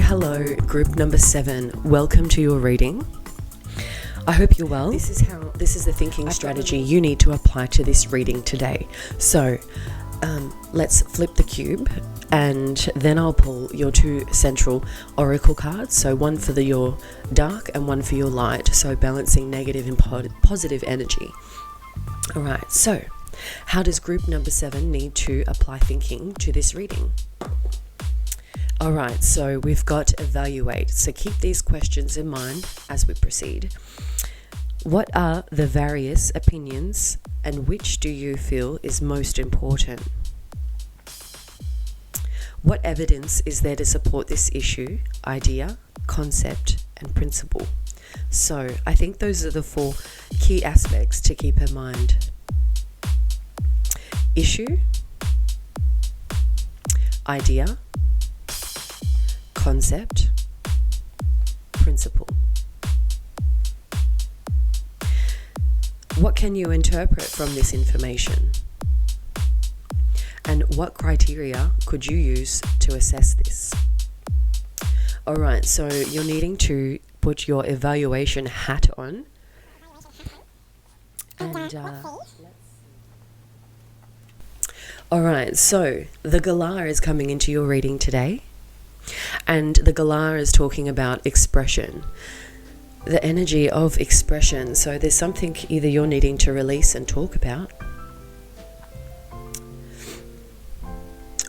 Hello, group number 7. Welcome to your reading. I hope you're well. This is the thinking strategy you need to apply to this reading today. So, let's flip the cube, and then I'll pull your 2 central oracle cards. So one for your dark and one for your light. So balancing negative and positive energy. All right. So, how does group number 7 need to apply thinking to this reading? All right, so we've got evaluate. So keep these questions in mind as we proceed. What are the various opinions and which do you feel is most important? What evidence is there to support this issue, idea, concept, and principle? So I think those are the 4 key aspects to keep in mind. Issue, idea, concept, principle. What can you interpret from this information? And what criteria could you use to assess this? All right, so you're needing to put your evaluation hat on. And all right, so the Galah is coming into your reading today. And the Galah is talking about expression, the energy of expression. So there's something either you're needing to release and talk about,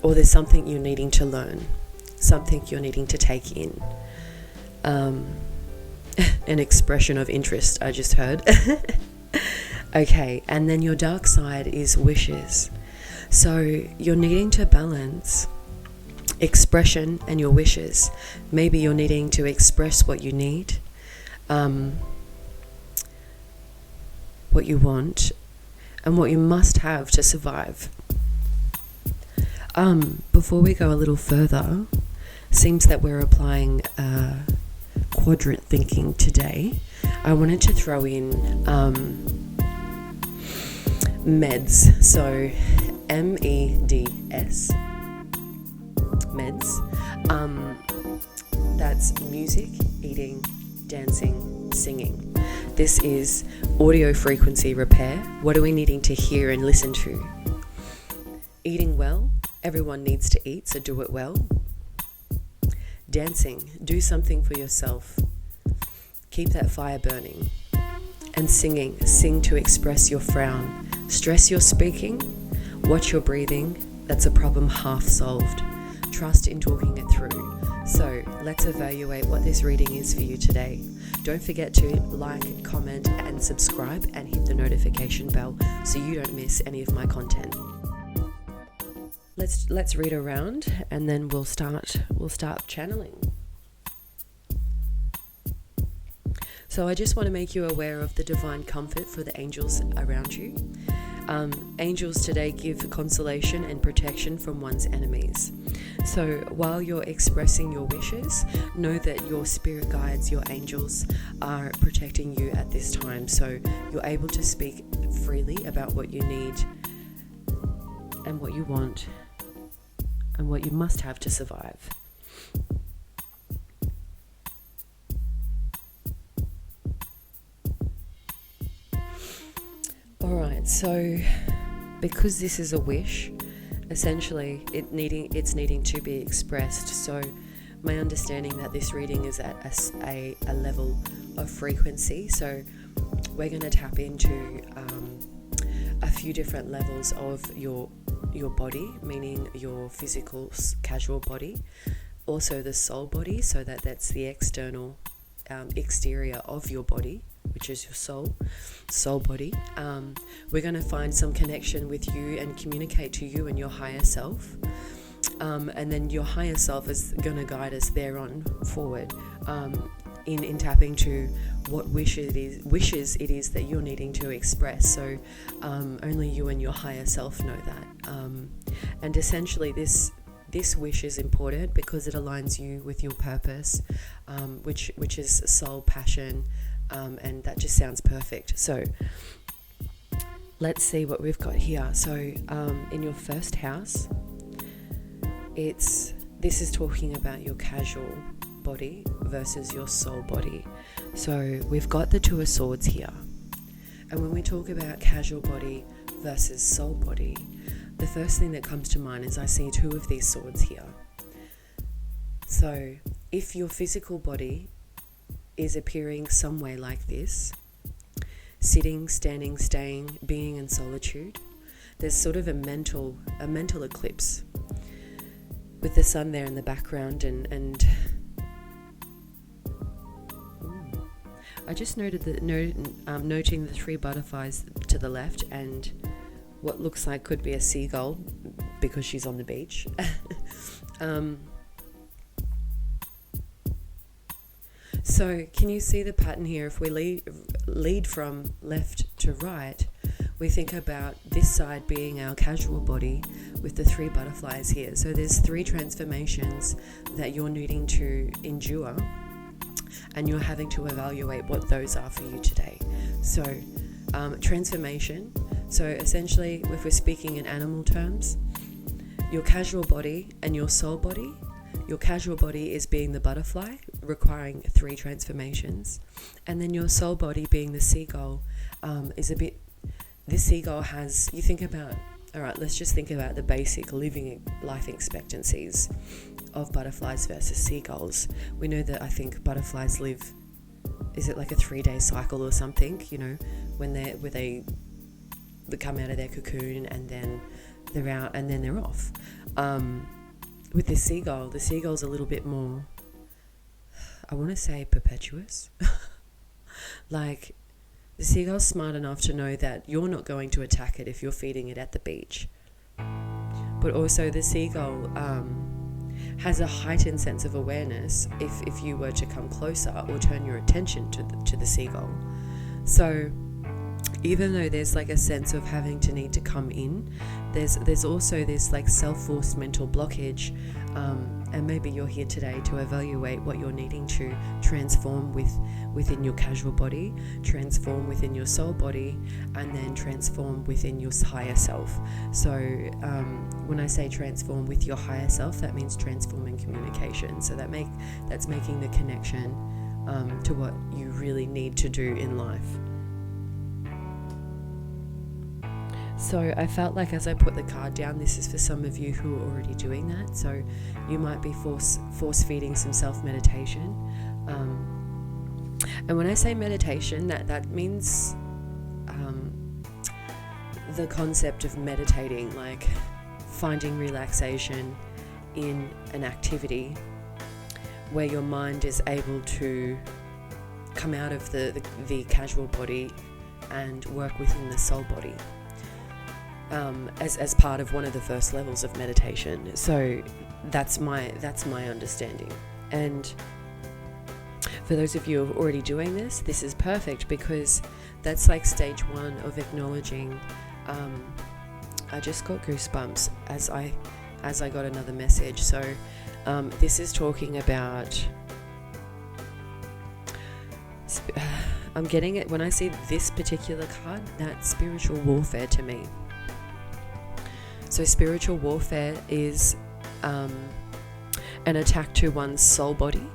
or there's something you're needing to learn, something you're needing to take in. An expression of interest, I just heard. Okay, and then your dark side is wishes. So you're needing to balance expression and your wishes. Maybe you're needing to express what you need, what you want, and what you must have to survive. Before we go a little further, seems that we're applying quadrant thinking today. I wanted to throw in meds, so MEDS. Meds. That's music, eating, dancing, singing. This is audio frequency repair. What are we needing to hear and listen to? Eating well. Everyone needs to eat, so do it well. Dancing. Do something for yourself. Keep that fire burning. And singing. Sing to express your frown. Stress your speaking. Watch your breathing. That's a problem half solved. Trust in talking it through. So let's evaluate what this reading is for you today. Don't forget to like, comment, and subscribe, and hit the notification bell so you don't miss any of my content. Let's read around, and then we'll start channeling. So I just want to make you aware of the divine comfort for the angels around you. Angels today give consolation and protection from one's enemies. So while you're expressing your wishes, know that your spirit guides, your angels, are protecting you at this time. So you're able to speak freely about what you need and what you want and what you must have to survive. Alright, so because this is a wish, essentially it's needing to be expressed. So my understanding that this reading is at a level of frequency. So we're going to tap into a few different levels of your body, meaning your physical, casual body, also the soul body, so that's the external exterior of your body, which is your soul body. We're going to find some connection with you and communicate to you and your higher self, and then your higher self is going to guide us thereon forward, in tapping to what wishes it is that you're needing to express. So only you and your higher self know that, and essentially this wish is important because it aligns you with your purpose, which is soul, passion, and that just sounds perfect. So let's see what we've got here. So in your first house, this is talking about your casual body versus your soul body. So we've got the Two of Swords here. And when we talk about casual body versus soul body, the first thing that comes to mind is I see two of these swords here. So if your physical body is appearing some way like this, sitting, standing, staying, being in solitude, there's sort of a mental eclipse with the sun there in the background, and I just noted that noting the three butterflies to the left and what looks like could be a seagull because she's on the beach. So can you see the pattern here? If we lead from left to right, we think about this side being our casual body with the three butterflies here. So there's three transformations that you're needing to endure, and you're having to evaluate what those are for you today. So transformation. So essentially, if we're speaking in animal terms, your casual body and your soul body. Your casual body is being the butterfly, requiring three transformations. And then your soul body being the seagull is a bit... This seagull has... You think about... Alright, let's just think about the basic living life expectancies of butterflies versus seagulls. We know that I think butterflies live... Is it like a 3-day cycle or something? You know, when they come out of their cocoon and then they're out and then they're off. With this seagull, the seagull's a little bit more, I want to say perpetuous. Like, the seagull's smart enough to know that you're not going to attack it if you're feeding it at the beach. But also the seagull has a heightened sense of awareness if you were to come closer or turn your attention to the seagull. So even though there's like a sense of having to need to come in, there's also this like self-forced mental blockage, and maybe you're here today to evaluate what you're needing to transform within your casual body, transform within your soul body, and then transform within your higher self. So when I say transform with your higher self, that means transforming communication. So that's making the connection to what you really need to do in life. So I felt like as I put the card down, this is for some of you who are already doing that. So you might be force feeding some self-meditation. And when I say meditation, that means the concept of meditating, like finding relaxation in an activity where your mind is able to come out of the casual body and work within the soul body. As part of one of the first levels of meditation. So that's my understanding. And for those of you who are already doing this is perfect, because that's like stage one of acknowledging. I just got goosebumps as I got another message. So this is talking about... I'm getting it when I see this particular card, that's spiritual warfare to me. So spiritual warfare is an attack to one's soul body.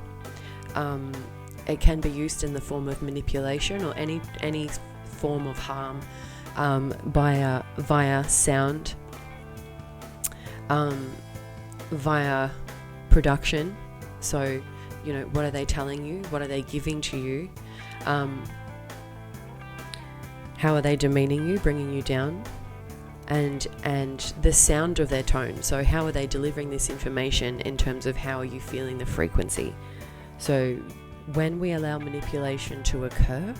It can be used in the form of manipulation or any form of harm via sound, via production. So, you know, what are they telling you? What are they giving to you? How are they demeaning you, bringing you down? And the sound of their tone. So how are they delivering this information in terms of how are you feeling the frequency? So when we allow manipulation to occur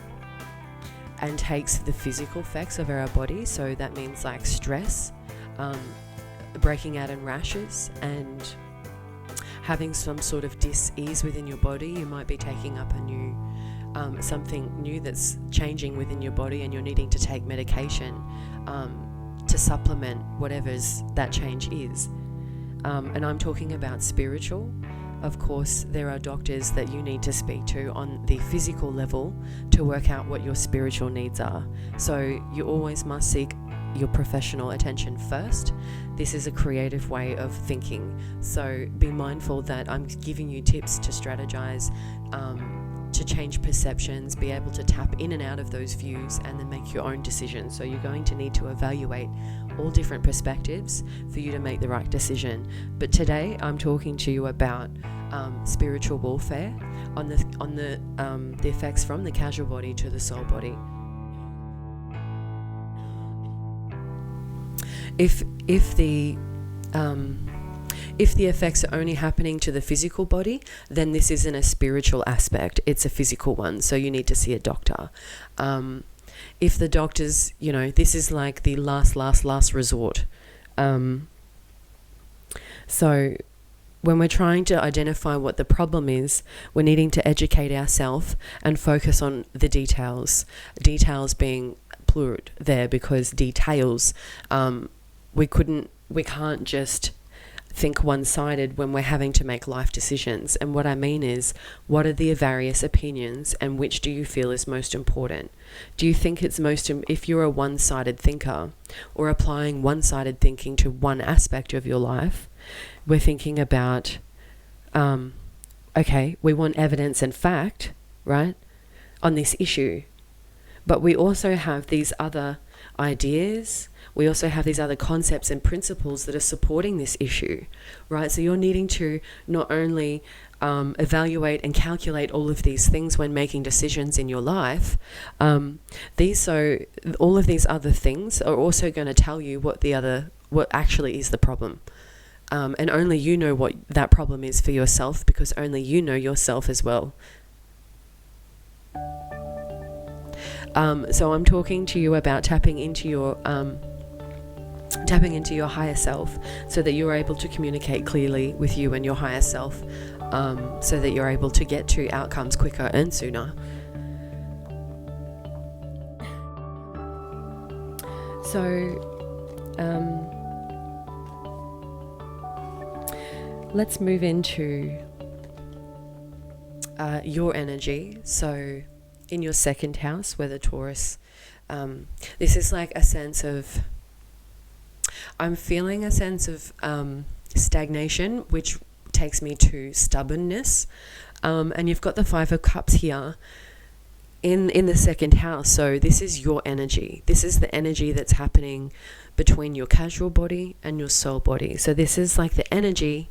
and takes the physical effects of our body, so that means like stress, breaking out in rashes, and having some sort of dis-ease within your body. You might be taking up a new something new that's changing within your body, and you're needing to take medication to supplement whatever's that change is. And I'm talking about spiritual. Of course, there are doctors that you need to speak to on the physical level to work out what your spiritual needs are. So you always must seek your professional attention first. This is a creative way of thinking. So be mindful that I'm giving you tips to strategize, to change perceptions, be able to tap in and out of those views, and then make your own decisions. So you're going to need to evaluate all different perspectives for you to make the right decision. But today I'm talking to you about spiritual warfare, on the effects from the casual body to the soul body. If the effects are only happening to the physical body, then this isn't a spiritual aspect, it's a physical one, so you need to see a doctor. If the doctors, this is like the last resort. So when we're trying to identify what the problem is, we're needing to educate ourselves and focus on the details. Details being plural there, because details, we can't just think one-sided when we're having to make life decisions. And what I mean is, what are the various opinions and which do you feel is most important? Do you think it's if you're a one-sided thinker or applying one-sided thinking to one aspect of your life, we're thinking about, okay, we want evidence and fact, right, on this issue. But we also have these other ideas, we also have these other concepts and principles that are supporting this issue, right? So you're needing to not only evaluate and calculate all of these things when making decisions in your life, all of these other things are also going to tell you what actually is the problem. And only you know what that problem is for yourself, because only you know yourself as well. So I'm talking to you about tapping into your higher self, so that you're able to communicate clearly with you and your higher self, so that you're able to get to outcomes quicker and sooner. So let's move into your energy. So in your second house, where the Taurus, this is like a sense of, I'm feeling a sense of stagnation, which takes me to stubbornness. And you've got the Five of Cups here in the second house. So this is your energy. This is the energy that's happening between your casual body and your soul body. So this is like the energy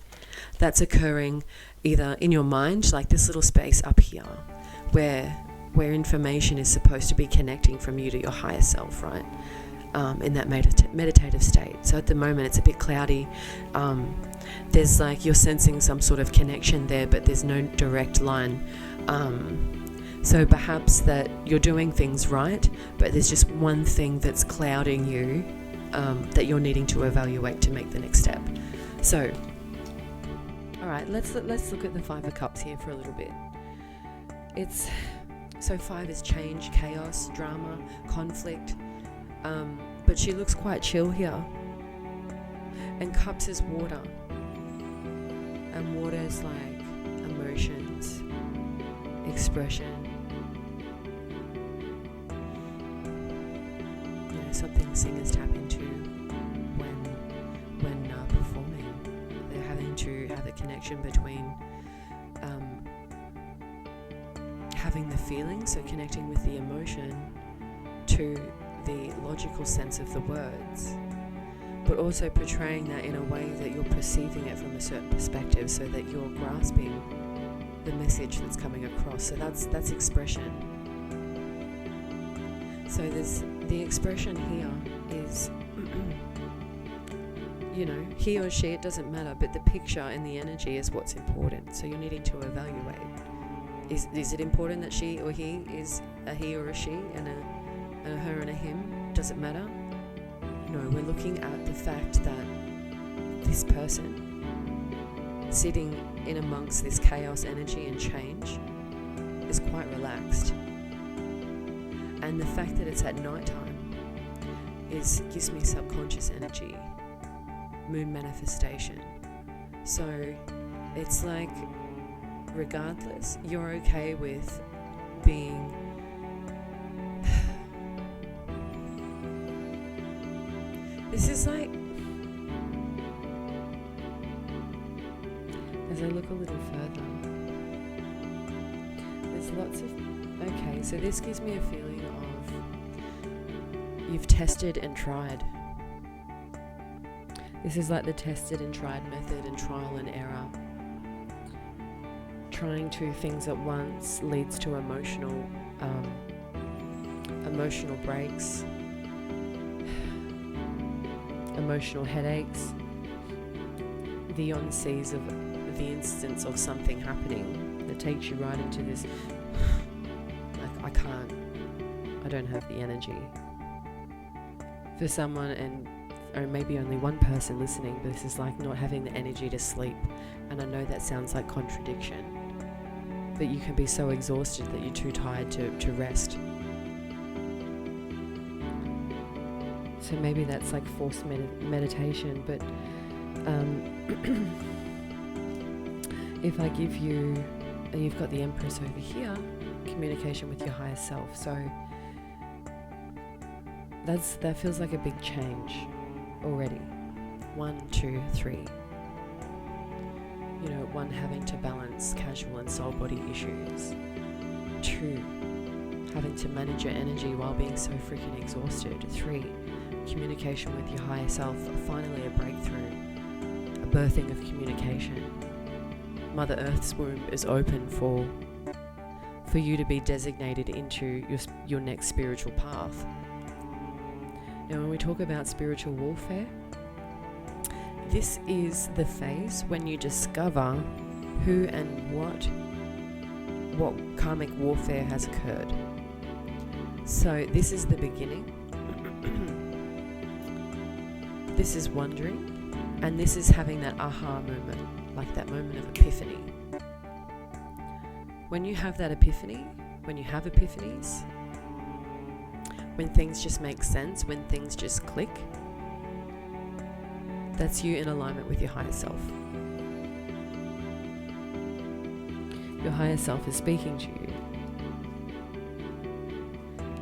that's occurring either in your mind, like this little space up here, where information is supposed to be connecting from you to your higher self, right? In that meditative state. So at the moment it's a bit cloudy. There's like, you're sensing some sort of connection there, but there's no direct line. So perhaps that you're doing things right, but there's just one thing that's clouding you, that you're needing to evaluate to make the next step. So, all right, let's look at the Five of Cups here for a little bit. So 5 is change, chaos, drama, conflict, but she looks quite chill here. And Cups is water, and water is like emotions, expression, something singers tap into when performing. They're having to have a connection between having the feeling, so connecting with the emotion, to the logical sense of the words, but also portraying that in a way that you're perceiving it from a certain perspective, so that you're grasping the message that's coming across. So that's expression. So there's the expression here is he or she, it doesn't matter, but the picture and the energy is what's important. So you're needing to evaluate, is it important that she or he is a he or a she, and a her and a him? Does it matter? No, we're looking at the fact that this person sitting in amongst this chaos, energy and change is quite relaxed. And the fact that it's at night time gives me subconscious energy, moon manifestation. So it's like, regardless, you're okay with being This is like, as I look a little further, there's lots of, okay, so this gives me a feeling of you've tested and tried. This is like the tested and tried method and trial and error. Trying two things at once leads to emotional breaks, emotional headaches, the on-seas of the instance of something happening that takes you right into this, like, I don't have the energy. For someone, and or maybe only one person listening, but this is like not having the energy to sleep. And I know that sounds like contradiction, but you can be so exhausted that you're too tired to rest. So maybe that's like forced meditation, but if I give you, and you've got the Empress over here, communication with your higher self. So that feels like a big change already. 1, 2, 3. You know, 1, having to balance casual and soul body issues. 2, having to manage your energy while being so freaking exhausted. 3, communication with your higher self. Finally a breakthrough, a birthing of communication. Mother Earth's womb is open for you to be designated into your next spiritual path. Now, when we talk about spiritual warfare, this is the phase when you discover who and what karmic warfare has occurred. So this is the beginning. This is wondering, and this is having that aha moment, like that moment of epiphany. When you have that epiphany, when you have epiphanies, when things just make sense, when things just click, that's you in alignment with your higher self. Your higher self is speaking to you.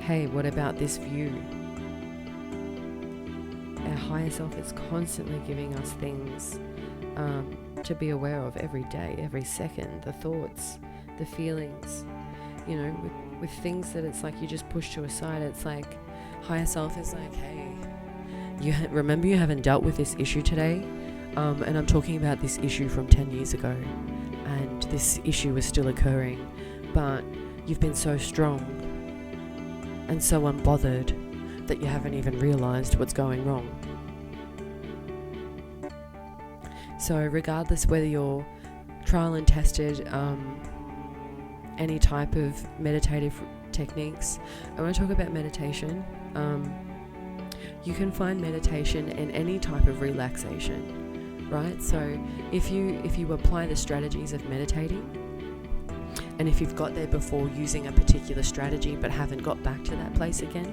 Hey, what about this view? Our higher self is constantly giving us things to be aware of every day, every second, the thoughts, the feelings, you know, with things that it's like you just push to a side. It's like higher self is like, hey, remember you haven't dealt with this issue today, and I'm talking about this issue from 10 years ago, and this issue is still occurring, but you've been so strong and so unbothered that you haven't even realized what's going wrong. So regardless whether you're trial and tested any type of meditative techniques, I want to talk about meditation. You can find meditation in any type of relaxation, right? So if you apply the strategies of meditating, and if you've got there before using a particular strategy but haven't got back to that place again,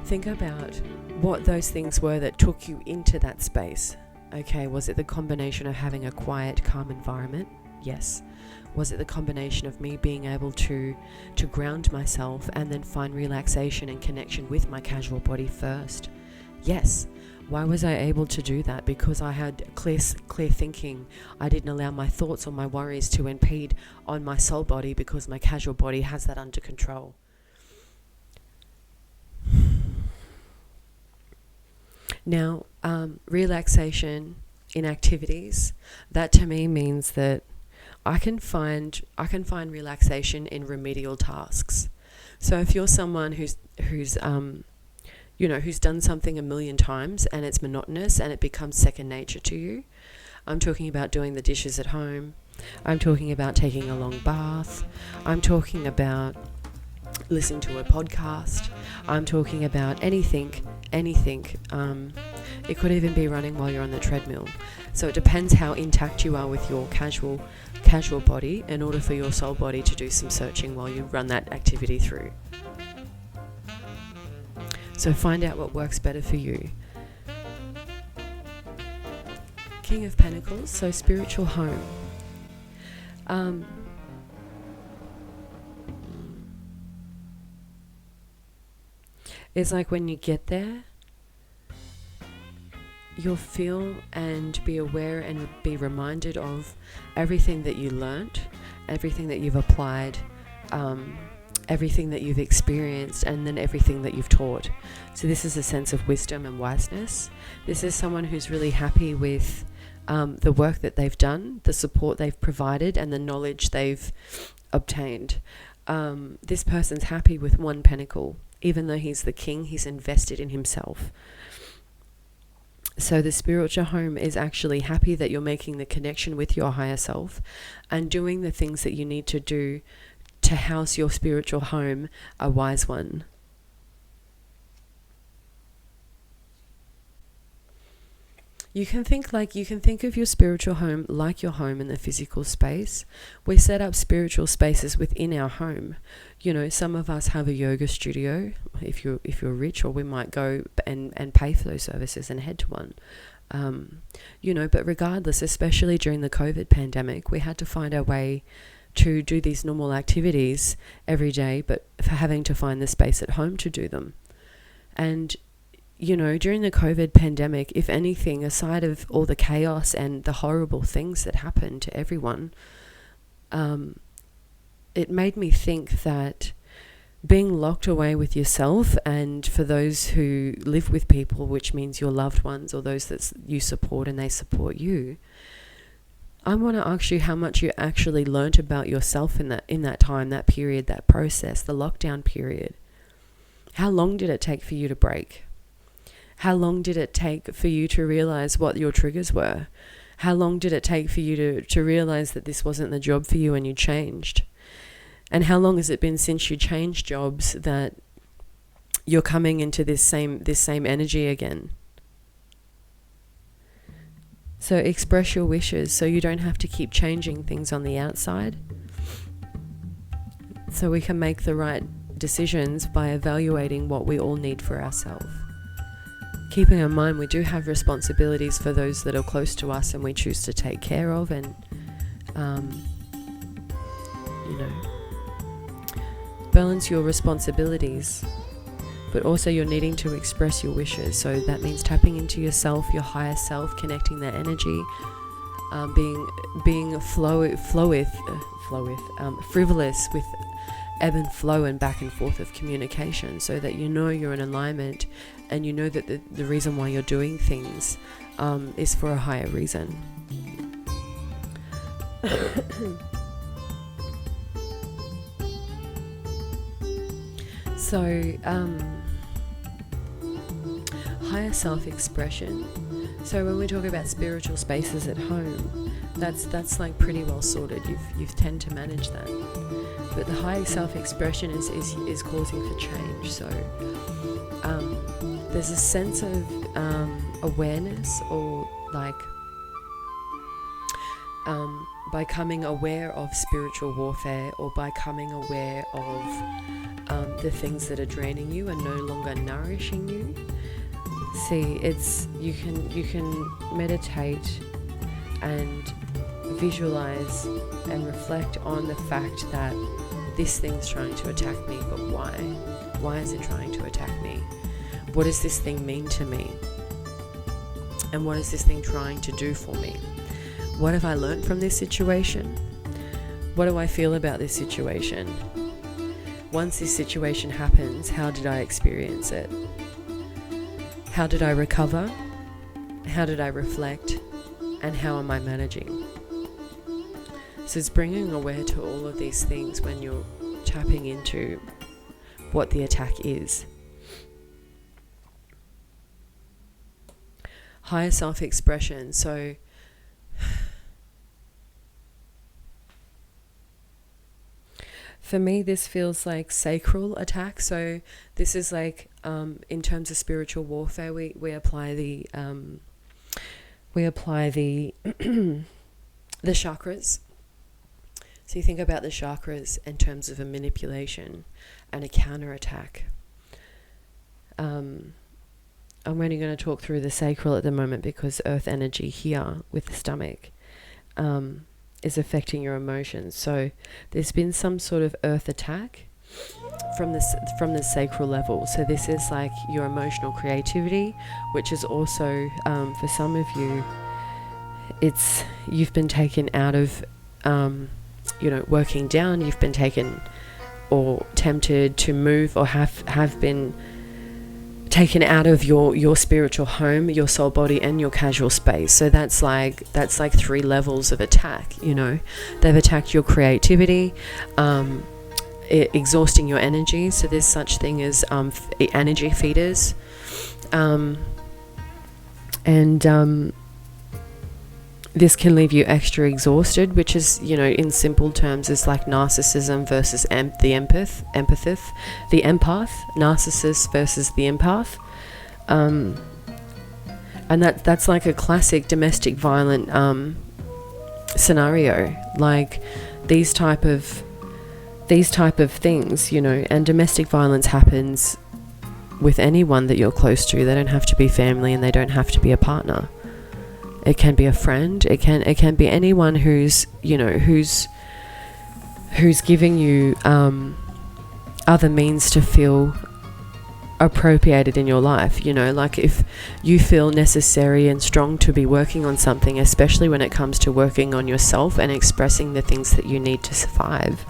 think about what those things were that took you into that space. Okay, was it the combination of having a quiet, calm environment? Yes. Was it the combination of me being able to ground myself and then find relaxation and connection with my casual body first? Yes. Why was I able to do that? Because I had clear thinking. I didn't allow my thoughts or my worries to impede on my soul body because my casual body has that under control. Now, relaxation in activities, that to me means that I can find relaxation in remedial tasks. So if you're someone who's done something a million times and it's monotonous and it becomes second nature to you, I'm talking about doing the dishes at home. I'm talking about taking a long bath. I'm talking about listening to a podcast. I'm talking about anything. It could even be running while you're on the treadmill. So it depends how intact you are with your casual body in order for your soul body to do some searching while you run that activity through. So find out what works better for you. King of Pentacles, so spiritual home. It's like when you get there, you'll feel and be aware and be reminded of everything that you learnt, everything that you've applied, everything that you've experienced, and then everything that you've taught. So this is a sense of wisdom and wiseness. This is someone who's really happy with the work that they've done, the support they've provided, and the knowledge they've obtained. This person's happy with one pentacle. Even though he's the king, he's invested in himself. So the spiritual home is actually happy that you're making the connection with your higher self and doing the things that you need to do to house your spiritual home, a wise one. You can think of your spiritual home like your home in the physical space. We set up spiritual spaces within our home. You know, some of us have a yoga studio if you're rich, or we might go and pay for those services and head to one. You know, but regardless, especially during the COVID pandemic, we had to find our way to do these normal activities every day, but for having to find the space at home to do them. And you know, during the COVID pandemic, if anything, aside of all the chaos and the horrible things that happened to everyone, it made me think that being locked away with yourself, and for those who live with people, which means your loved ones or those that you support and they support you, I want to ask you how much you actually learnt about yourself in that time, that period, that process, the lockdown period. How long did it take for you to break? How long did it take for you to realize what your triggers were? How long did it take for you to realize that this wasn't the job for you and you changed? And how long has it been since you changed jobs that you're coming into this same energy again? So express your wishes so you don't have to keep changing things on the outside. So we can make the right decisions by evaluating what we all need for ourselves. Keeping in mind we do have responsibilities for those that are close to us and we choose to take care of, and you know, balance your responsibilities, but also you're needing to express your wishes. So that means tapping into yourself, your higher self, connecting that energy, being frivolous with ebb and flow and back and forth of communication, so that you know you're in alignment and you know that the reason why you're doing things is for a higher reason. So higher self-expression. So when we talk about spiritual spaces at home, that's like pretty well sorted. You've tend to manage that. But the higher self-expression is causing for change. So there's a sense of awareness, or like becoming aware of spiritual warfare, or becoming aware of the things that are draining you and no longer nourishing you. See, you can meditate and visualize and reflect on the fact that this thing's trying to attack me, but why? Why is it trying to attack me? What does this thing mean to me? And what is this thing trying to do for me? What have I learned from this situation? What do I feel about this situation? Once this situation happens, how did I experience it? How did I recover? How did I reflect? And how am I managing? So it's bringing aware to all of these things when you're tapping into what the attack is. Higher self-expression. So for me, this feels like sacral attack. So this is like, in terms of spiritual warfare, we apply the the chakras. So you think about the chakras in terms of a manipulation and a counterattack. I'm only going to talk through the sacral at the moment because earth energy here with the stomach is affecting your emotions. So there's been some sort of earth attack from the sacral level. So this is like your emotional creativity, which is also for some of you, you've been taken out of working down. You've been taken or tempted to move, or have been taken out of your spiritual home, your soul body, and your casual space. So that's like 3 levels of attack. They've attacked your creativity, exhausting your energy. So there's such thing as energy feeders, this can leave you extra exhausted, which is, in simple terms, is like narcissism versus the empath, narcissist versus the empath. And that's like a classic domestic violent scenario, like these type of things, and domestic violence happens with anyone that you're close to. They don't have to be family, and they don't have to be a partner. It can be a friend. It can be anyone who's giving you other means to feel appropriated in your life. Like if you feel necessary and strong to be working on something, especially when it comes to working on yourself and expressing the things that you need to survive.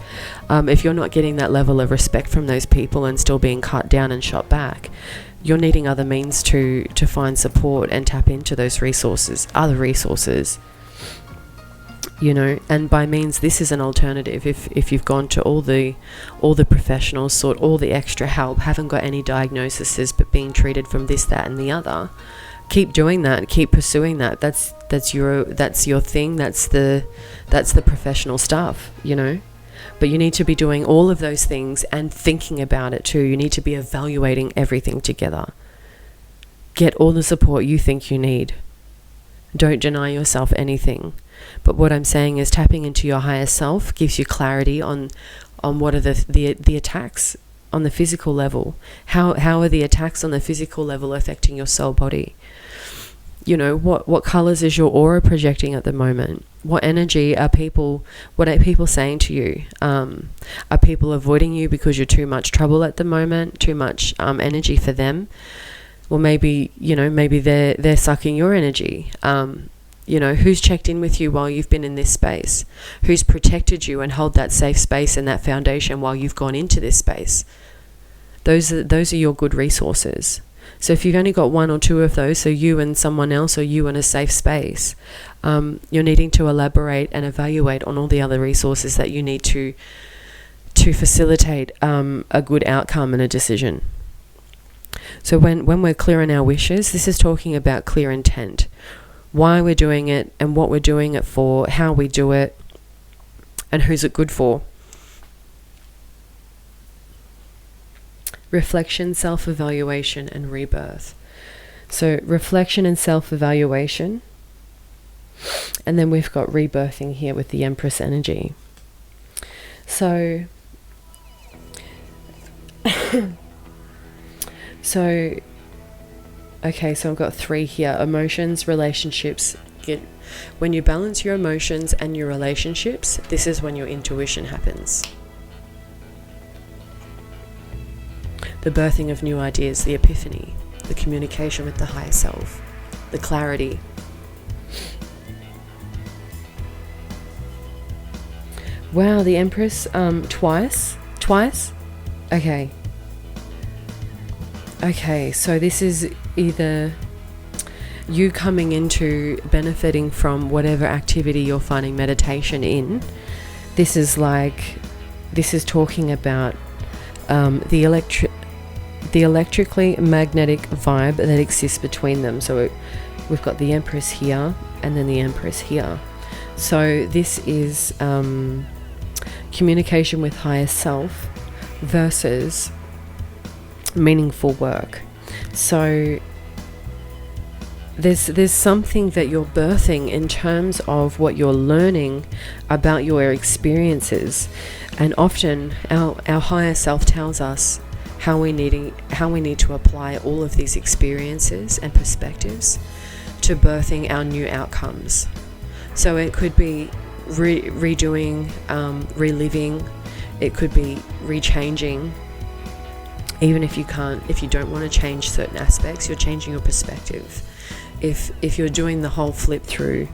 If you're not getting that level of respect from those people and still being cut down and shot back, you're needing other means to find support and tap into those other resources, and by means, this is an alternative. If you've gone to all the professionals, sought all the extra help, haven't got any diagnoses, but being treated from this, that, and the other, keep doing that, keep pursuing that. That's your thing. That's the professional stuff, But you need to be doing all of those things and thinking about it too. You need to be evaluating everything together. Get all the support you think you need. Don't deny yourself anything. But what I'm saying is tapping into your higher self gives you clarity on what are the attacks on the physical level. How are the attacks on the physical level affecting your soul body? What colors is your aura projecting at the moment? What energy what are people saying to you? Are people avoiding you because you're too much trouble at the moment, too much energy for them? Well, maybe they're sucking your energy. Who's checked in with you while you've been in this space? Who's protected you and held that safe space and that foundation while you've gone into this space? Those are your good resources. So if you've only got 1 or 2 of those, so you and someone else, or you in a safe space, you're needing to elaborate and evaluate on all the other resources that you need to facilitate a good outcome and a decision. So when we're clear on our wishes, this is talking about clear intent. Why we're doing it and what we're doing it for, how we do it, and who's it good for. Reflection, self-evaluation, and rebirth. So reflection and self-evaluation. And then we've got rebirthing here with the Empress energy. So okay, so I've got 3 here. Emotions, relationships. When you balance your emotions and your relationships, this is when your intuition happens. The birthing of new ideas, the epiphany, the communication with the higher self, the clarity. Wow, the Empress twice? Okay, so this is either you coming into benefiting from whatever activity you're finding meditation in. This is talking about the electrically magnetic vibe that exists between them. So we've got the Empress here and then the Empress here. So this is communication with higher self versus meaningful work. So there's something that you're birthing in terms of what you're learning about your experiences, and often our higher self tells us how we need to apply all of these experiences and perspectives to birthing our new outcomes. So it could be redoing, reliving It could be rechanging. Even if you don't want to change certain aspects, you're changing your perspective. If you're doing the whole flip through,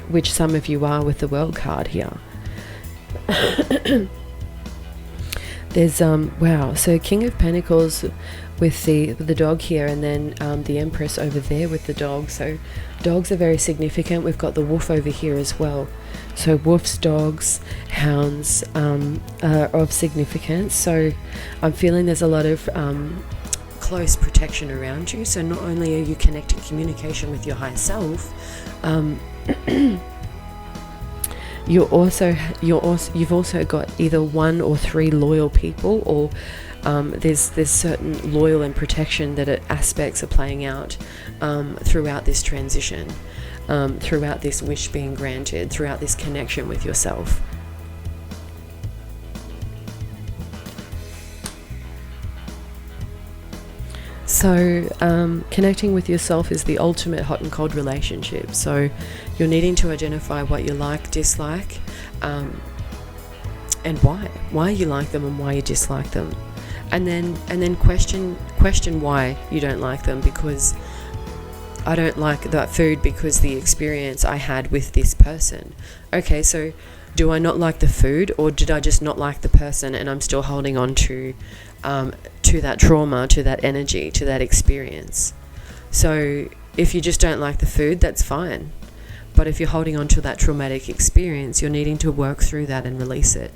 which some of you are with the World card here. There's so King of Pentacles with the dog here, and then the Empress over there with the dog. So dogs are very significant. We've got the wolf over here as well. So wolves, dogs, hounds are of significance. So I'm feeling there's a lot of close protection around you. So not only are you connecting communication with your higher self, you've also got either 1 or 3 loyal people, or there's certain loyal and protection that aspects are playing out throughout this transition, throughout this wish being granted, throughout this connection with yourself. So connecting with yourself is the ultimate hot and cold relationship. So you're needing to identify what you like, dislike, and why you like them and why you dislike them, and then question why you don't like them. Because I don't like that food because the experience I had with this person. Okay, so do I not like the food, or did I just not like the person and I'm still holding on to that trauma, to that energy, to that experience? So if you just don't like the food, that's fine. But if you're holding on to that traumatic experience, you're needing to work through that and release it.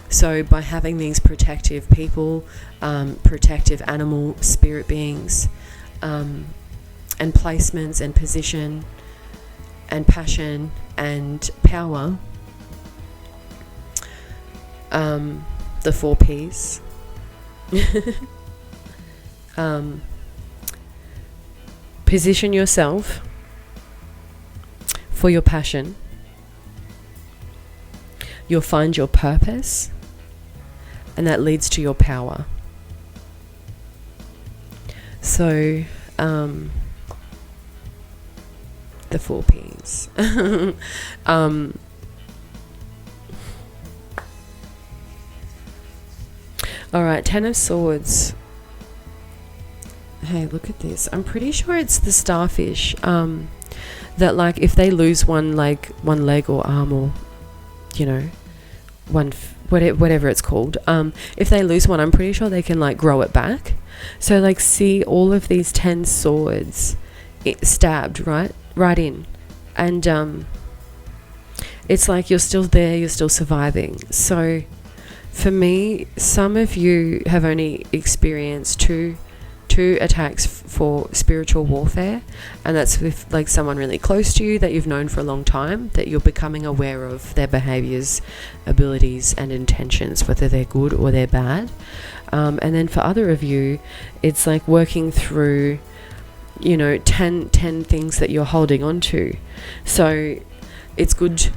So by having these protective people, protective animal spirit beings, and placements and position and passion and power, the 4 Ps, position yourself for your passion. You'll find your purpose, and that leads to your power. So the 4 Ps. Alright, 10 of Swords. Hey, look at this. I'm pretty sure it's the starfish. That, like, if they lose one leg or arm, or, you know, whatever it's called. If they lose one, I'm pretty sure they can, like, grow it back. So, like, see all of these 10 swords stabbed right in. And it's like you're still there, you're still surviving. So for me, some of you have only experienced two attacks for spiritual warfare, and that's with, like, someone really close to you that you've known for a long time, that you're becoming aware of their behaviors, abilities and intentions, whether they're good or they're bad. And then for other of you, it's like working through, you know, 10 things that you're holding on to. So it's good,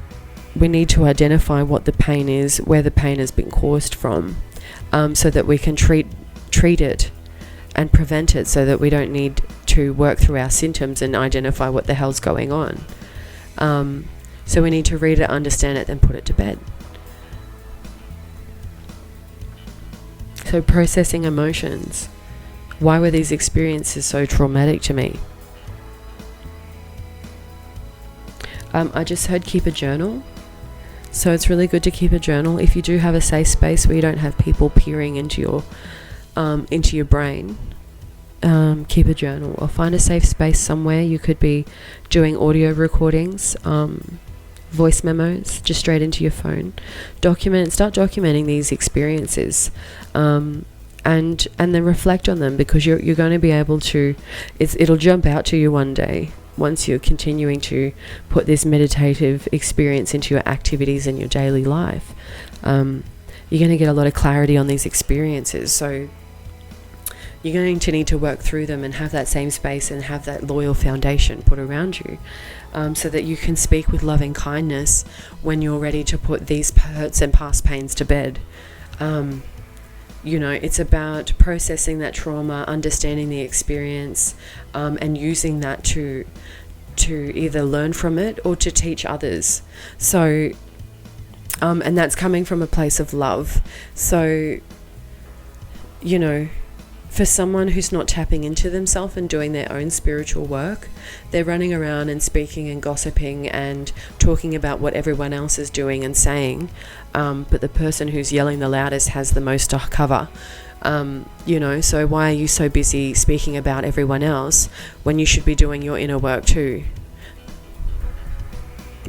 we need to identify what the pain is, where the pain has been caused from, so that we can treat it and prevent it, so that we don't need to work through our symptoms and identify what the hell's going on. So we need to read it, understand it, then put it to bed. So processing emotions. Why were these experiences so traumatic to me? I just heard keep a journal. So it's really good to keep a journal. If you do have a safe space where you don't have people peering into your brain, keep a journal, or find a safe space somewhere. You could be doing audio recordings, voice memos, just straight into your phone. Start documenting these experiences, and then reflect on them, because you're going to be able to, it'll jump out to you one day once you're continuing to put this meditative experience into your activities in your daily life. You're going to get a lot of clarity on these experiences. So you're going to need to work through them and have that same space and have that loyal foundation put around you, so that you can speak with loving kindness when you're ready to put these hurts and past pains to bed. You know, it's about processing that trauma, understanding the experience, and using that to either learn from it or to teach others. So And that's coming from a place of love. So, you know, for someone who's not tapping into themselves and doing their own spiritual work, they're running around and speaking and gossiping and talking about what everyone else is doing and saying, but the person who's yelling the loudest has the most to cover. You know, so why are you so busy speaking about everyone else when you should be doing your inner work too?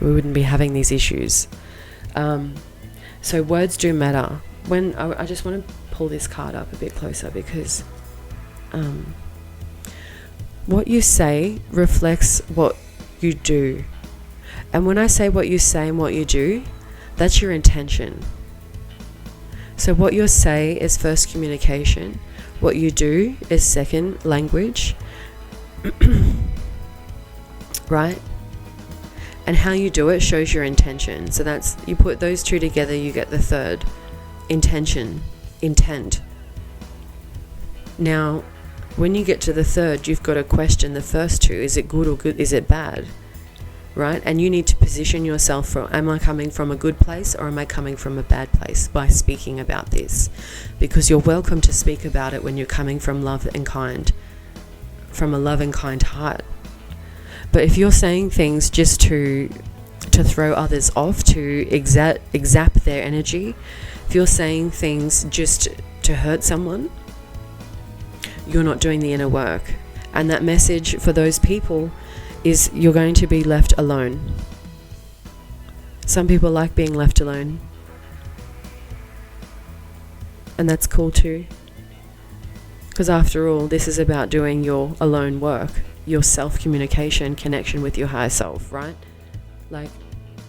We wouldn't be having these issues. So words do matter. When I just want to pull this card up a bit closer, because what you say reflects what you do. And when I say what you say and what you do, that's your intention. So what you say is first communication. What you do is second, language. Right? And how you do it shows your intention. So that's, you put those two together, you get the third. Intention. Intent. Now, when you get to the third, you've got to question the first two. Is it good or good? Is it bad? Right? And you need to position yourself from, am I coming from a good place or am I coming from a bad place by speaking about this? Because you're welcome to speak about it when you're coming from love and kind, from a love and kind heart. But if you're saying things just to throw others off, to zap their energy, if you're saying things just to hurt someone, you're not doing the inner work. And that message for those people is you're going to be left alone. Some people like being left alone. And that's cool too. Because after all, this is about doing your alone work, your self-communication, connection with your higher self, right? Like,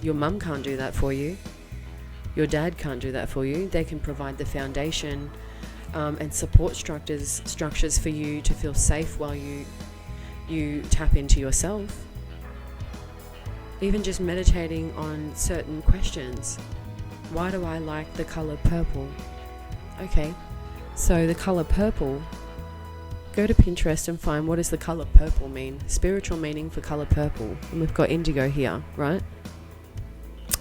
your mum can't do that for you. Your dad can't do that for you. They can provide the foundation and support structures for you to feel safe while you tap into yourself. Even just meditating on certain questions. Why do I like the color purple? Okay, so the color purple, go to Pinterest and find what does the color purple mean. Spiritual meaning for color purple. And we've got indigo here, right?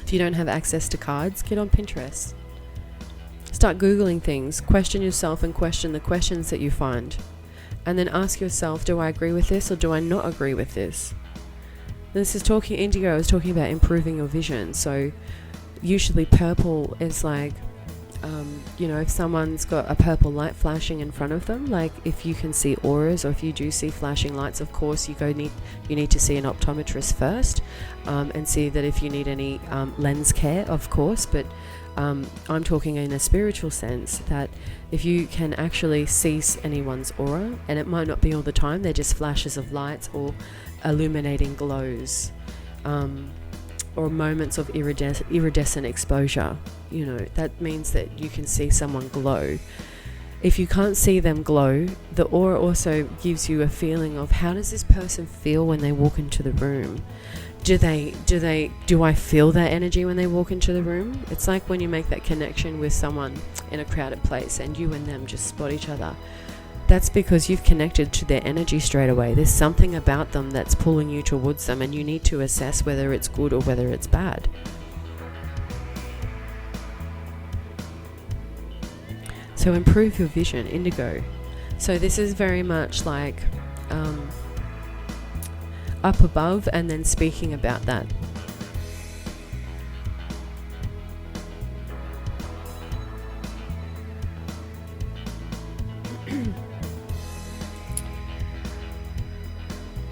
If you don't have access to cards, get on Pinterest. Start Googling things. Question yourself and question the questions that you find. And then ask yourself, do I agree with this or do I not agree with this? This is talking, indigo is talking about improving your vision. So usually purple is like, you know, if someone's got a purple light flashing in front of them, like if you can see auras or if you do see flashing lights, of course you need to see an optometrist first and see that if you need any lens care, of course. But I'm talking in a spiritual sense, that if you can actually see anyone's aura, and it might not be all the time, they're just flashes of lights or illuminating glows, or moments of iridescent exposure, you know, that means that you can see someone glow. If you can't see them glow, the aura also gives you a feeling of how does this person feel when they walk into the room? Do I feel that energy when they walk into the room? It's like when you make that connection with someone in a crowded place and you and them just spot each other. That's because you've connected to their energy straight away. There's something about them that's pulling you towards them, and you need to assess whether it's good or whether it's bad. So improve your vision, indigo. So this is very much like up above and then speaking about that.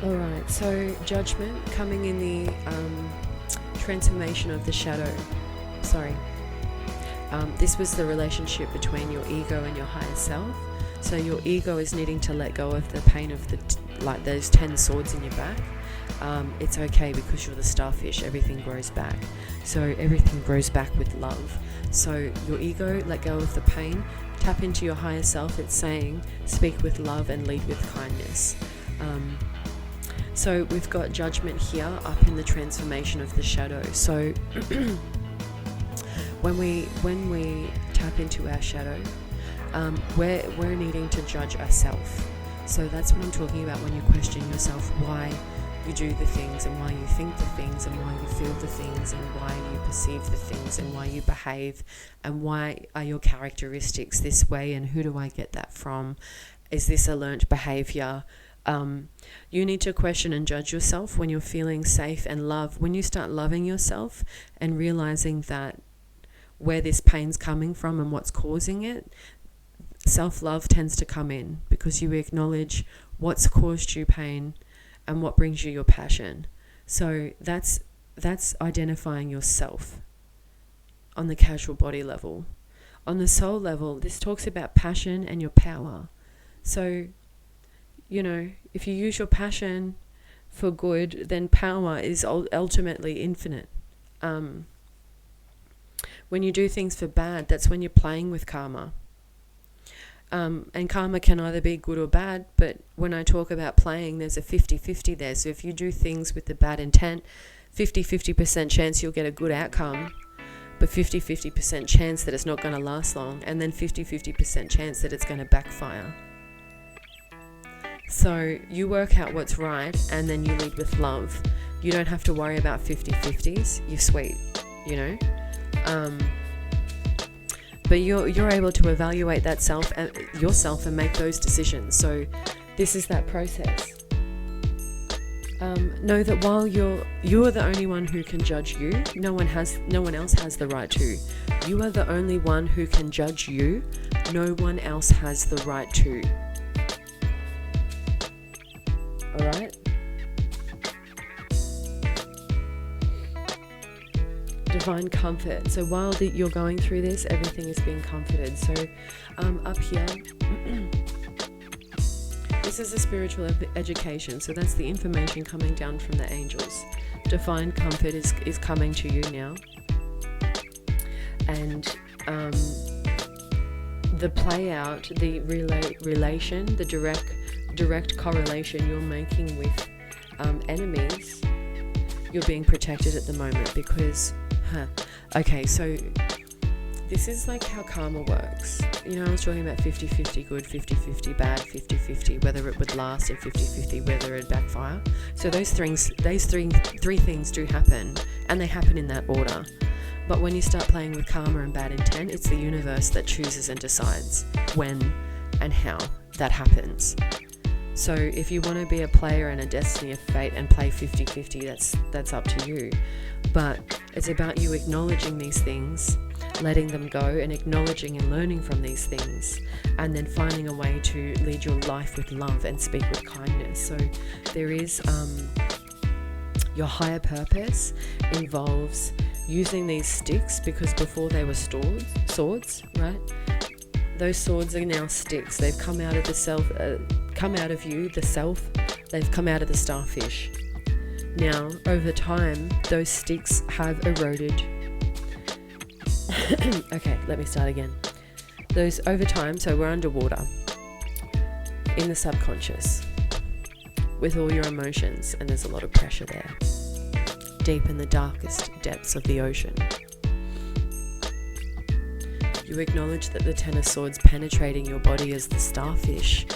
Alright, so judgment coming in the transformation of the shadow. This was the relationship between your ego and your higher self. So your ego is needing to let go of the pain of like those 10 swords in your back. It's okay because you're the starfish, everything grows back. So everything grows back with love. So your ego, let go of the pain, tap into your higher self. It's saying, speak with love and lead with kindness. So we've got judgment here up in the transformation of the shadow. So when we tap into our shadow, we're needing to judge ourselves. So that's what I'm talking about when you question yourself. you do the things, and why you think the things, and why you feel the things, and why you perceive the things, and why you behave, and why are your characteristics this way, and who do I get that from? Is this a learnt behavior? You need to question and judge yourself when you're feeling safe and love. When you start loving yourself and realizing that where this pain's coming from and what's causing it, self-love tends to come in, because you acknowledge what's caused you pain and what brings you your passion. So that's identifying yourself on the casual body level. On the soul level, this talks about passion and your power. So, if you use your passion for good, then power is ultimately infinite. When you do things for bad, that's when you're playing with karma. And karma can either be good or bad, but when I talk about playing, there's a 50-50 there. So if you do things with the bad intent, 50% chance you'll get a good outcome, but 50% chance that it's not going to last long, and then 50% chance that it's going to backfire. So you work out what's right, and then you lead with love. You don't have to worry about 50-50s. You're sweet, But you're able to evaluate that yourself and make those decisions. So this is that process. Know that while you're the only one who can judge you, no one else has the right to. You are the only one who can judge you. No one else has the right to. All right? Divine comfort. So while you're going through this, everything is being comforted. So up here, this is a spiritual education. So that's the information coming down from the angels. Divine comfort is coming to you now. And the play out, the relation, the direct correlation you're making with enemies, you're being protected at the moment because okay, so this is like how karma works. I was talking about 50-50 good, 50-50 bad, 50-50 whether it would last, and 50-50 whether it would backfire. So those three things do happen, and they happen in that order. But when you start playing with karma and bad intent, it's the universe that chooses and decides when and how that happens. So if you want to be a player in a destiny of fate and play 50-50, that's up to you. But it's about you acknowledging these things, letting them go, and acknowledging and learning from these things, and then finding a way to lead your life with love and speak with kindness. So there is your higher purpose involves using these sticks, because before they were swords, right? Those swords are now sticks. They've come out of the self, come out of you, the self. They've come out of the starfish. Now, over time, those sticks have eroded. Okay, let me start again. Those over time, so we're underwater in the subconscious with all your emotions, and there's a lot of pressure there, deep in the darkest depths of the ocean. You acknowledge that the Ten of Swords penetrating your body as the starfish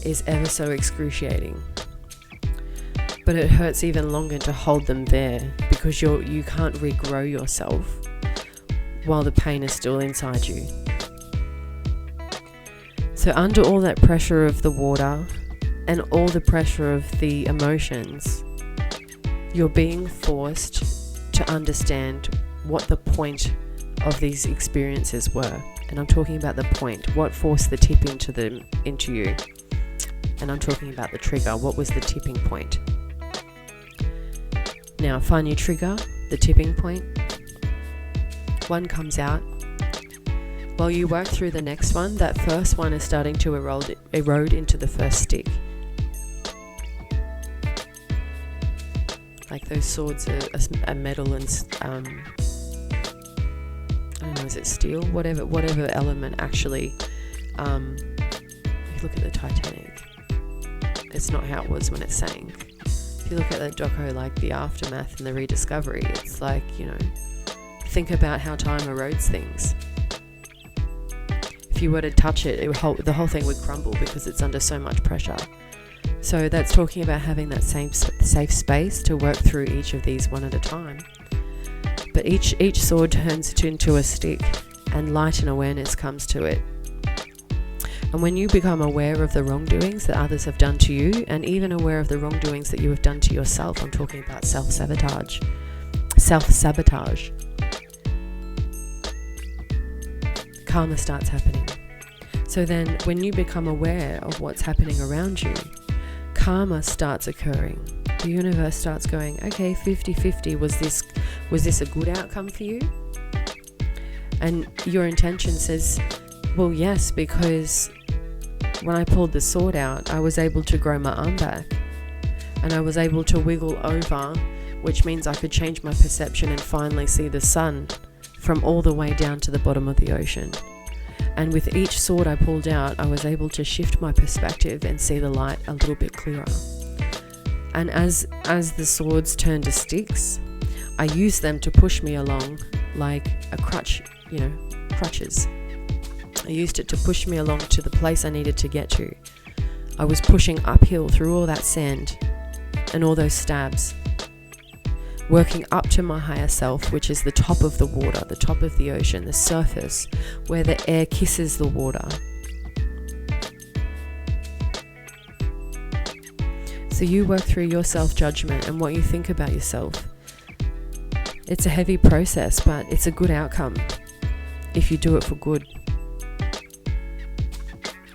is ever so excruciating. But it hurts even longer to hold them there, because you can't regrow yourself while the pain is still inside you. So under all that pressure of the water and all the pressure of the emotions, you're being forced to understand what the point of these experiences were. And I'm talking about the point. What forced the tip into you? And I'm talking about the trigger. What was the tipping point? Now, find your trigger, the tipping point. One comes out. While you work through the next one, that first one is starting to erode into the first stick. Like those swords are metal and I don't know, is it steel? Whatever element actually. If you look at the Titanic, it's not how it was when it sank. If you look at that doco, like the aftermath and the rediscovery, it's like, think about how time erodes things. If you were to touch it, the whole thing would crumble because it's under so much pressure. So that's talking about having that same safe space to work through each of these one at a time. But each sword turns it into a stick, and light and awareness comes to it. And when you become aware of the wrongdoings that others have done to you, and even aware of the wrongdoings that you have done to yourself, I'm talking about self-sabotage, karma starts happening. So then when you become aware of what's happening around you, karma starts occurring. The universe starts going, okay, 50-50, was this a good outcome for you? And your intention says, well, yes, because when I pulled the sword out, I was able to grow my arm back, and I was able to wiggle over, which means I could change my perception and finally see the sun from all the way down to the bottom of the ocean. And with each sword I pulled out, I was able to shift my perspective and see the light a little bit clearer. And as the swords turned to sticks, I used them to push me along like a crutch, crutches. I used it to push me along to the place I needed to get to. I was pushing uphill through all that sand and all those stabs, working up to my higher self, which is the top of the water, the top of the ocean, the surface, where the air kisses the water. So you work through your self-judgment and what you think about yourself. It's a heavy process, but it's a good outcome if you do it for good.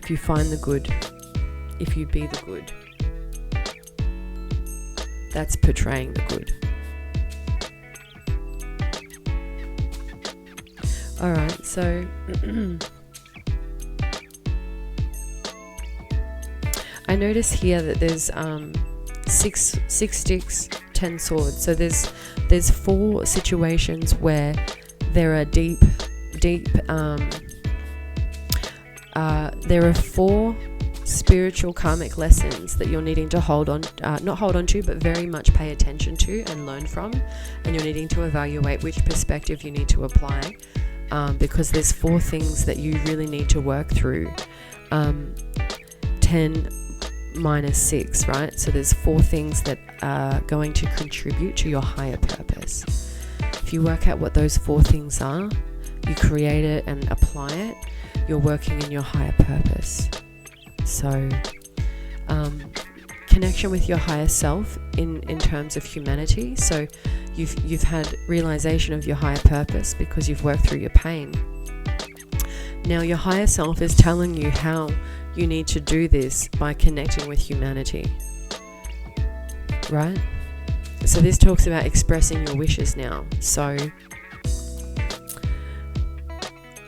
If you find the good, if you be the good. That's portraying the good. Alright, so I notice here that there's 6 sticks, 10 swords. So there's 4 situations where there are there are 4 spiritual karmic lessons that you're needing to not hold on to, but very much pay attention to and learn from, and you're needing to evaluate which perspective you need to apply, because there's 4 things that you really need to work through. 10 minus 6, right? So there's 4 things that are going to contribute to your higher purpose. If you work out what those 4 things are, you create it and apply it, you're working in your higher purpose. So connection with your higher self in terms of humanity. So you've had realization of your higher purpose because you've worked through your pain. Now your higher self is telling you how you need to do this by connecting with humanity, right? So this talks about expressing your wishes now. So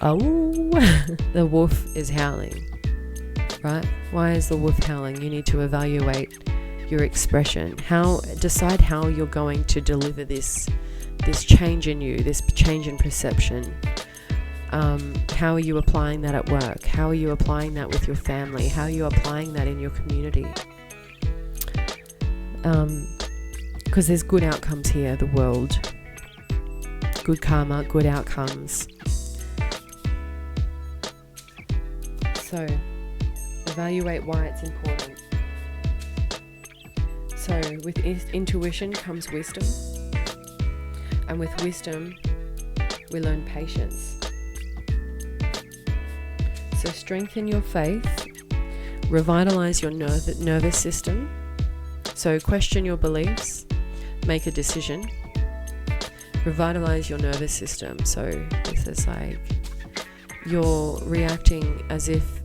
the wolf is howling, right? Why is the wolf howling? You need to evaluate your expression. Decide how you're going to deliver this change in you, this change in perception. How are you applying that at work? How are you applying that with your family? How are you applying that in your community? Because there's good outcomes here, the world. Good karma, good outcomes. So, evaluate why it's important. So, with intuition comes wisdom. And with wisdom, we learn patience. So strengthen your faith, revitalize your nervous system. So question your beliefs, make a decision, revitalize your nervous system. So this is like you're reacting as if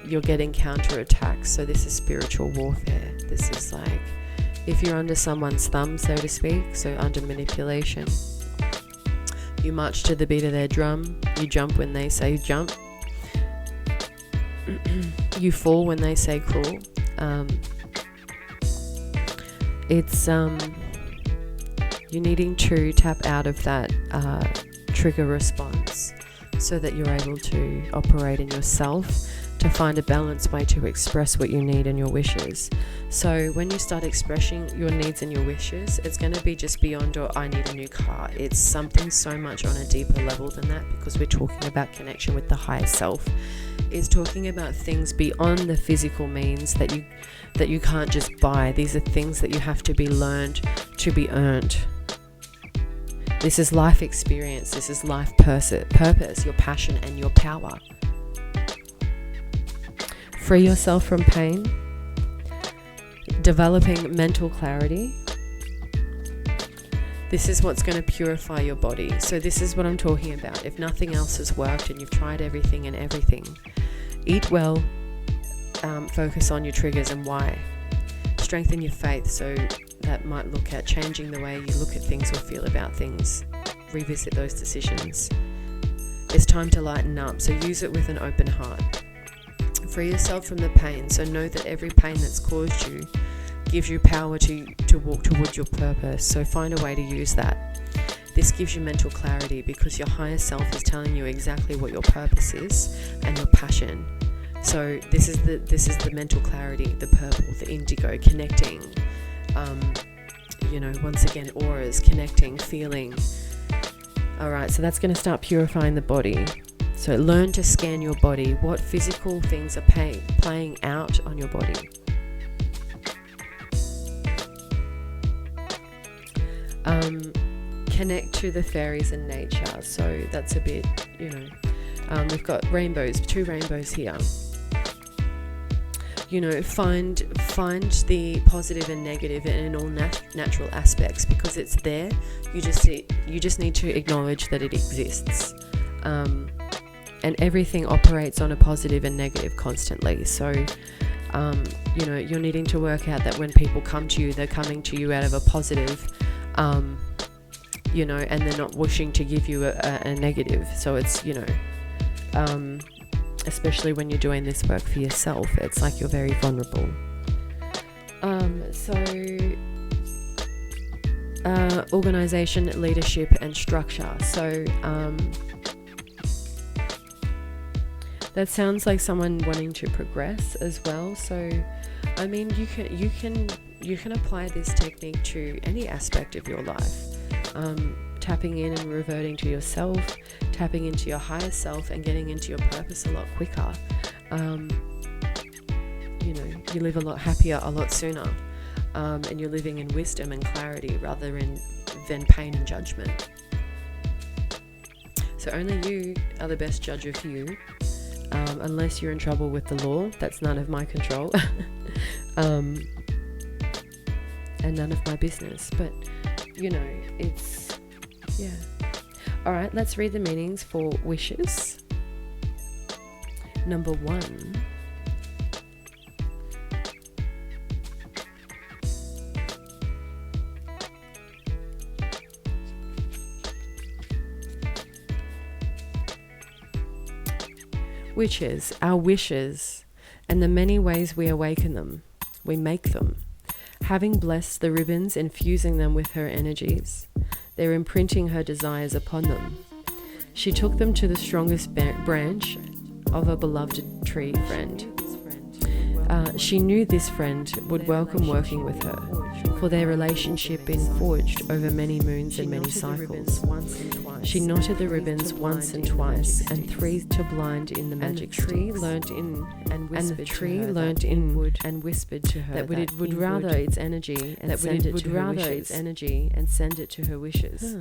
you're getting counterattacks. So this is spiritual warfare. This is like if you're under someone's thumb, so to speak, so under manipulation. You march to the beat of their drum, you jump when they say jump. You fall when they say crawl. It's you're needing to tap out of that trigger response so that you're able to operate in yourself, to find a balanced way to express what you need and your wishes. So when you start expressing your needs and your wishes, it's going to be just beyond, or I need a new car. It's something so much on a deeper level than that, because we're talking about connection with the higher self. Is talking about things beyond the physical means that you can't just buy. These are things that you have to be learned to be earned. This is life experience. This is life purpose, your passion and your power. Free yourself from pain. Developing mental clarity. This is what's going to purify your body. So this is what I'm talking about. If nothing else has worked and you've tried everything, eat well, focus on your triggers and why. Strengthen your faith. So that might look at changing the way you look at things or feel about things. Revisit those decisions. It's time to lighten up. So use it with an open heart. Free yourself from the pain. So know that every pain that's caused you gives you power to walk towards your purpose. So find a way to use that. This gives you mental clarity, because your higher self is telling you exactly what your purpose is and your passion. So this is the mental clarity, the purple, the indigo, connecting. Once again, auras, connecting, feeling. All right, so that's going to start purifying the body. So learn to scan your body. What physical things are playing out on your body? Connect to the fairies and nature. So that's a bit, we've got rainbows, 2 rainbows here. Find the positive and negative in all natural aspects, because it's there. You just need to acknowledge that it exists. And everything operates on a positive and negative constantly. So, you're needing to work out that when people come to you, they're coming to you out of a positive, and they're not wishing to give you a negative. So it's, especially when you're doing this work for yourself, it's like you're very vulnerable. Organization, leadership, and structure. So, that sounds like someone wanting to progress as well. So, I mean, you can apply this technique to any aspect of your life. Tapping in and reverting to yourself, tapping into your higher self, and getting into your purpose a lot quicker. You live a lot happier a lot sooner, and you're living in wisdom and clarity rather than pain and judgment. So only you are the best judge of you. Unless you're in trouble with the law, that's none of my control, and none of my business. But it's all right. Let's read the meanings for wishes. Number 1. Wishes, our wishes, and the many ways we awaken them, we make them. Having blessed the ribbons, infusing them with her energies, they're imprinting her desires upon them. She took them to the strongest branch of a beloved tree friend. She knew this friend would welcome working with her, for their relationship been forged over many moons and many cycles. She knotted the ribbons once and twice, and 3 to blind in the magic tree learnt in and whispered to her that it would rather its energy and send it to her wishes.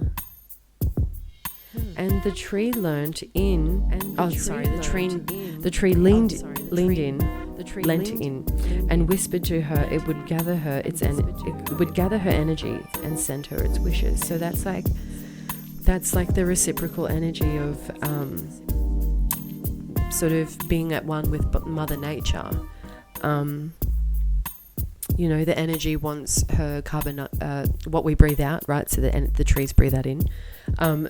And the tree leant in, the tree leaned in, and whispered to her it would gather her energy and send her its wishes. So that's like the reciprocal energy of sort of being at one with Mother Nature. The energy wants her carbon, what we breathe out, right? So the trees breathe that in.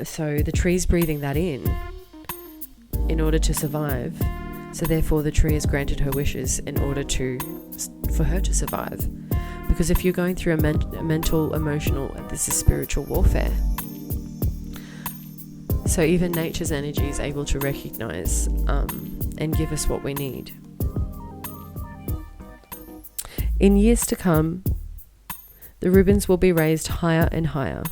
So the tree's breathing that in order to survive. So therefore the tree has granted her wishes in order for her to survive. Because if you're going through a mental, emotional, this is spiritual warfare. So even nature's energy is able to recognize and give us what we need. In years to come, the ribbons will be raised higher and higher,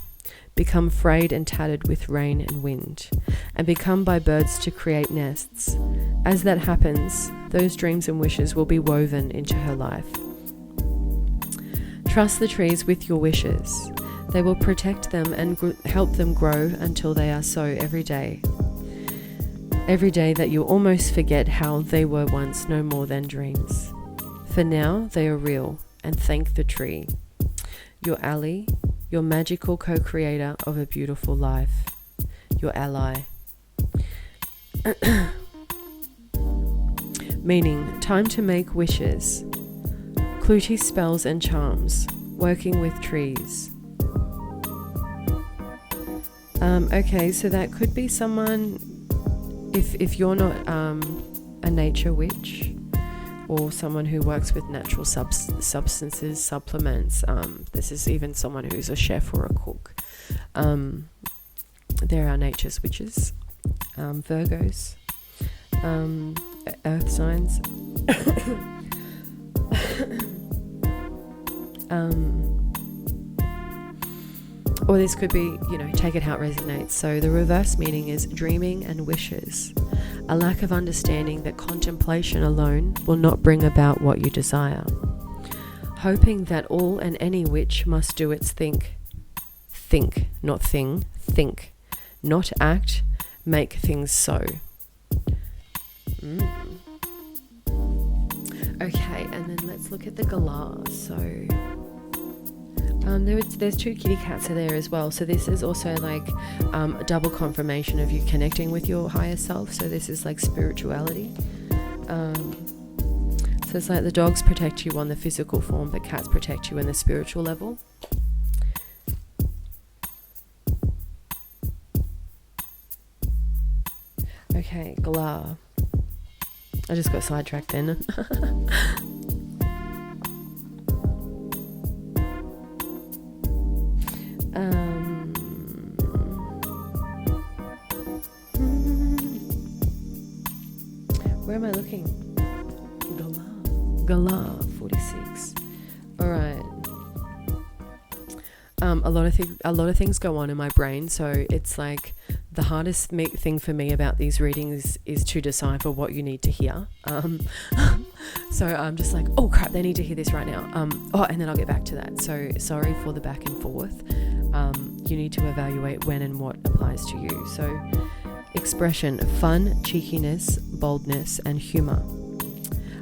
become frayed and tattered with rain and wind, and become by birds to create nests. As that happens, those dreams and wishes will be woven into her life. Trust the trees with your wishes. They will protect them and help them grow until they are so every day. Every day that you almost forget how they were once no more than dreams. For now, they are real, and thank the tree, your ally, your magical co-creator of a beautiful life, your ally. Meaning, time to make wishes. Clutie spells and charms, working with trees. Okay, so that could be someone, if you're not a nature witch, or someone who works with natural substances, supplements. This is even someone who's a chef or a cook. There are nature's witches, Virgos, earth signs. Or this could be, take it how it resonates. So the reverse meaning is dreaming and wishes. A lack of understanding that contemplation alone will not bring about what you desire. Hoping that all and any witch must do its think, not thing, think, not act, make things so. Okay, and then let's look at the Galah. So there's two kitty cats are there as well. So this is also like a double confirmation of you connecting with your higher self. So this is like spirituality. So it's like the dogs protect you on the physical form, but cats protect you in the spiritual level. Okay, Galah. I just got sidetracked then. Where am I looking? Galah 46. All right. A lot of things go on in my brain, so it's like the hardest thing for me about these readings is to decipher what you need to hear. So I'm just like, oh crap, they need to hear this right now. And then I'll get back to that. So sorry for the back and forth. You need to evaluate when and what applies to you. So expression, fun, cheekiness, boldness, and humor.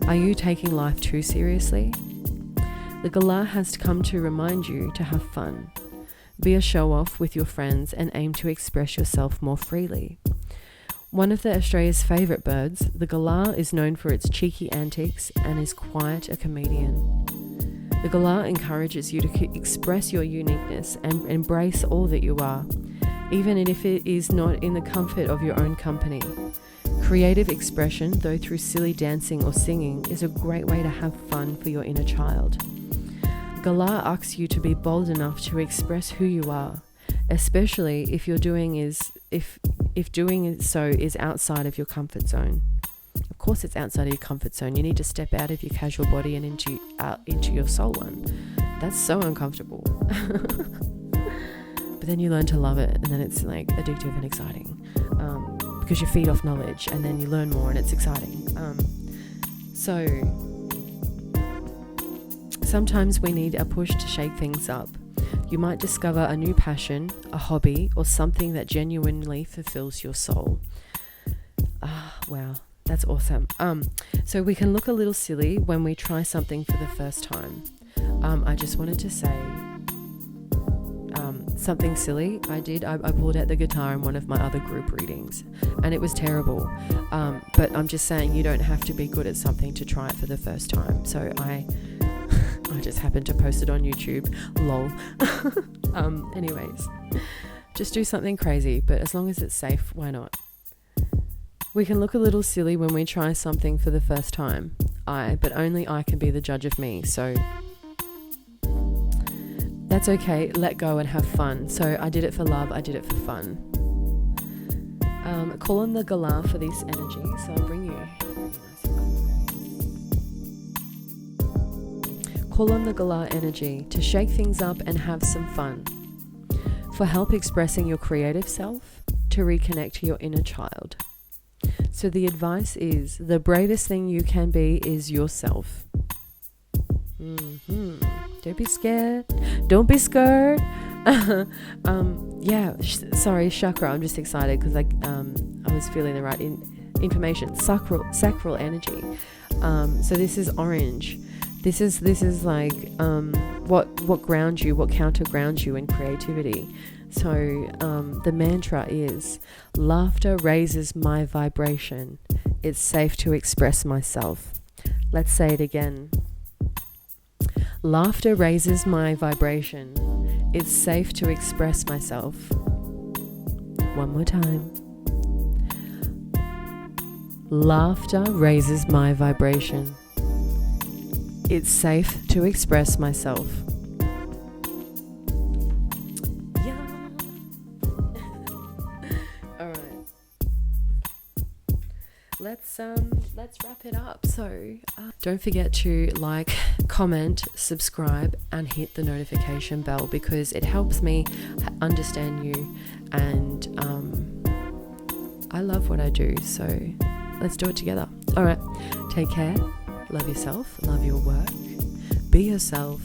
Are you taking life too seriously? The Galah has come to remind you to have fun. Be a show-off with your friends and aim to express yourself more freely. One of Australia's favourite birds, the Galah is known for its cheeky antics and is quite a comedian. The Galah encourages you to express your uniqueness and embrace all that you are, even if it is not in the comfort of your own company. Creative expression, though through silly dancing or singing, is a great way to have fun for your inner child. Galah asks you to be bold enough to express who you are, especially if doing so is outside of your comfort zone. Of course, it's outside of your comfort zone. You need to step out of your casual body and into your soul one. That's so uncomfortable. But then you learn to love it, and then it's like addictive and exciting. Because you feed off knowledge, and then you learn more, and it's exciting. So sometimes we need a push to shake things up. You might discover a new passion, a hobby, or something that genuinely fulfills your soul. Wow, that's awesome. So we can look a little silly when we try something for the first time. I just wanted to say something silly I did. I pulled out the guitar in one of my other group readings, and it was terrible. But I'm just saying you don't have to be good at something to try it for the first time. So I just happened to post it on YouTube. Lol. Anyways, just do something crazy, but as long as it's safe, why not? We can look a little silly when we try something for the first time. But only I can be the judge of me. So that's okay. Let go and have fun. So I did it for love. I did it for fun. Call on the Galah for this energy. So I'll bring you. pull on the Galah energy to shake things up and have some fun. For help expressing your creative self, to reconnect to your inner child. So the advice is, the bravest thing you can be is yourself. Don't be scared. Don't be scared. Sorry, chakra. I'm just excited because I was feeling the right information. Sacral energy. So this is orange. This is like what grounds you, what counter grounds you in creativity. So the mantra is, laughter raises my vibration. It's safe to express myself. Let's say it again. Laughter raises my vibration. It's safe to express myself. One more time. Laughter raises my vibration. It's safe to express myself. Yeah. All right. Let's wrap it up. So don't forget to like, comment, subscribe, and hit the notification bell, because it helps me understand you, and I love what I do. So let's do it together. All right. Take care. Love yourself. Love your work. Be yourself.